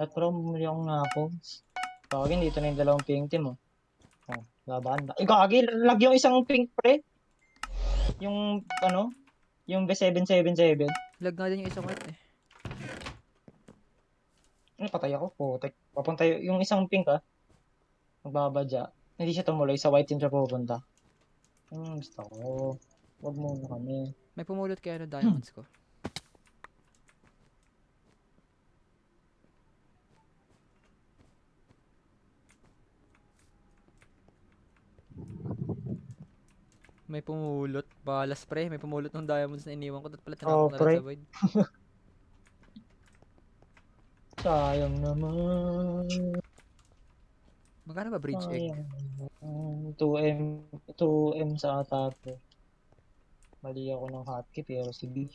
At pero bumili akong napos. Kagin, dito na yung dalawang pink team, oh. Oh, laban. Ay, gagi, lag yung isang pink pre. Yung, ano, yung B777. Lag nga din yung isang white eh. Ano, patay ako, putek. Papunta yung isang pink, ah. Magbabadya. Hindi siya tumuloy, sa white team siya pupunta. Gusto ko. Wag muna kami. May pumulot kaya ng diamonds ko. May pumulot. Balas pre. May pumulot ng diamonds na iniwan ko. Dapat pala tinapon Oh, ko na lang pre. sa void. Sayang naman. Magkano ba bridge egg? Sayang naman. 2M. 2M sa atake. Mali ako ng hotkey pero sige.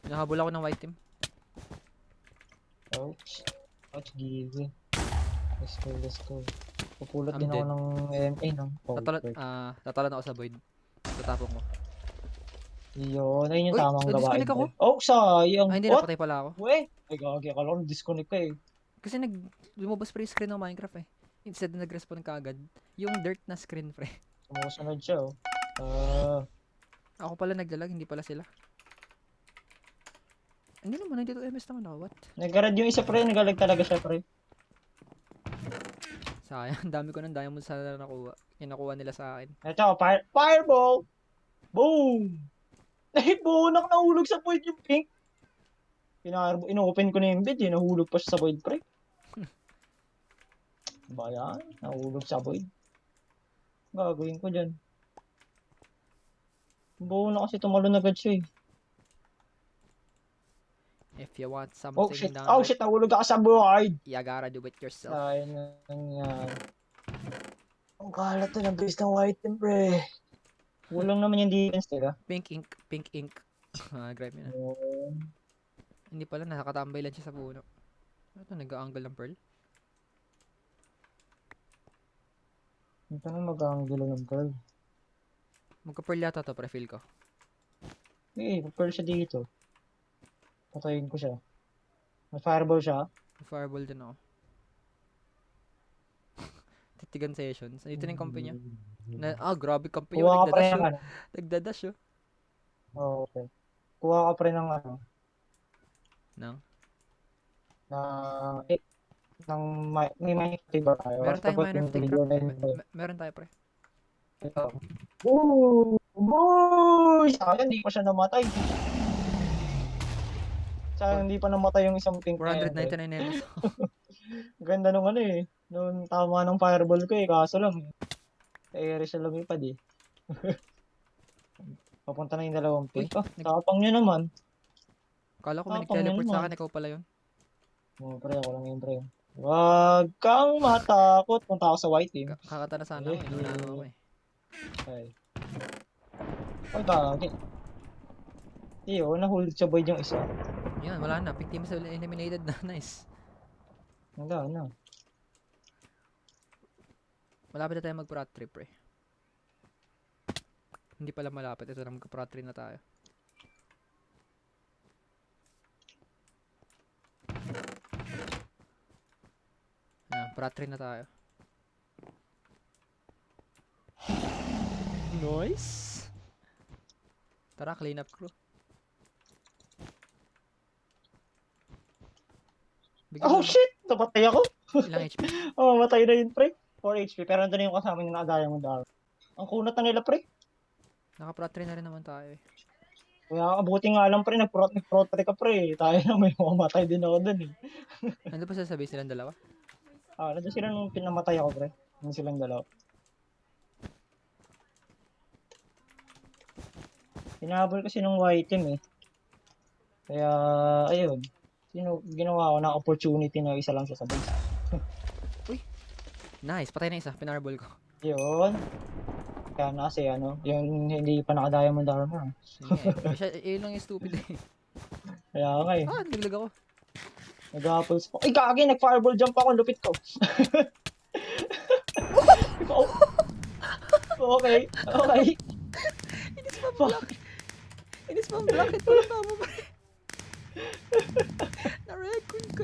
Nahabol ako ng white team. Ouch. Ouch, give. Let's go, let's go. Pupulot I'm din ako dead. ng MA ng power. Tatalan ako sa void. Tatapon ko. Yun, ayun yung Uy! tamang gawain, Na-disconnect ako! pre. Oh, sayang. Ay, hindi. What? Napatay pala ako. Weh? Ay, gagi. Akala ko disconnect ka eh. Kasi lumabas pre yung screen ng Minecraft eh. Instead na nag-respawn ka agad. Yung dirt na screen pre. Sumusunod siya, oh. Ako pala naglalag, hindi pala sila. Hindi naman, nandito MS naman ako. What? Nag-grad yung isa, pre. Nagalag talaga siya, pre. Sayang, ang dami ko ng diamonds na nakuha. Yung nakuha nila sa akin. Ito, fireball! Boom! Nahibunak, nahulog sa void yung pink. Ino-open ko na yung bed, eh. Nahulog pa siya sa void, pre. Ba yan? Nahulog sa void. Gagawin ko dyan. Buo na kasi tumalon agad siya, eh. If you want something Oh, shit. done Oh, right, shit. Nahulog ako sa void. you gotta do it yourself. Sayang yan. Ang kalat na ng base ng white team, pre. Kulang naman yung defense nila. Pink ink, pink ink. Grabe na. Hindi pala, nakakatambay lang siya sa puno. Ito, nag-angle ng pearl. Ito na mag-angulo ng pearl. Magka-pearl yata to, pre-feel ko. Eh, pearl siya dito. Patayin ko siya. May fireball siya. Fireball din ako. Titigan sessions. Ito na yung company niya. Grabe company. Kuha ka pa rin Nagdadash ng oh. ano. Nagdadash oh. Oh, okay. Kuha ka pa rin ng ano. Nang? Ng may mining ba tayo? Meron tayong miner of video craft. na yun. Meron tayo pre. Ito. Boom! Boom! Sayang, hindi pa siya namatay. Sayang, hindi pa namatay yung isang pink na yan. 499 MS. Ganda nung ano eh. Nung tama ng fireball ko eh. Kaso lang eh. Sa area siya lumipad eh. Papunta na yung dalawang pink. Oh, tapang nyo naman. Kala ko may Tapang nyo nag-teleport sa naman. akin. Ikaw pala yun. Oh, pre, ako lang yun, pre. Wag kang matakot. Punta ako sa white team. Kakata na sana ako. Inunahan ako eh. Okay. Ay, gagi. Iyo, nahulog sa void yung isa. Yan, wala na. Pink team is eliminated na. Nice. Wala na. Malapit na tayo mag-prat trip eh. Hindi pala malapit. Ito na mag-prat trip na tayo. Prat trip na tayo. Nice. Tara, clean up crew. Oh shit! Napatay ako. Ilang HP? Oh, matay na yun, pre. 4 HP. Pero nandun yung kasama niya na diamond daw. Ang kunat na nila, pre. Naka-prat trip na rin naman tayo eh. Kaya abuti nga lang, pre. Nag-pro ka, pre. Tayo na may mamatay din ako dun eh. Nandun pa sa base nilang dalawa? Nandun sila nung pinamatay ako, pre. Nandun silang dalawa. Pinahabol kasi ng white team eh. Kaya, ayun. Ginawa ko na opportunity na isa lang siya sa base. Uy! Nice! Patay na isa. Pinarball ko. Yun. Kaya na kasi ano, yung hindi pa naka-diamond armor. Yun lang yung stupid eh. Kaya nga eh. Naglag ako. Nag-apples pa. Ay, kagi! Nag-fireball jump ako. Lupit ko. Okay. Okay. Inis pa block. Ito lang tama pa rin. Na-record ko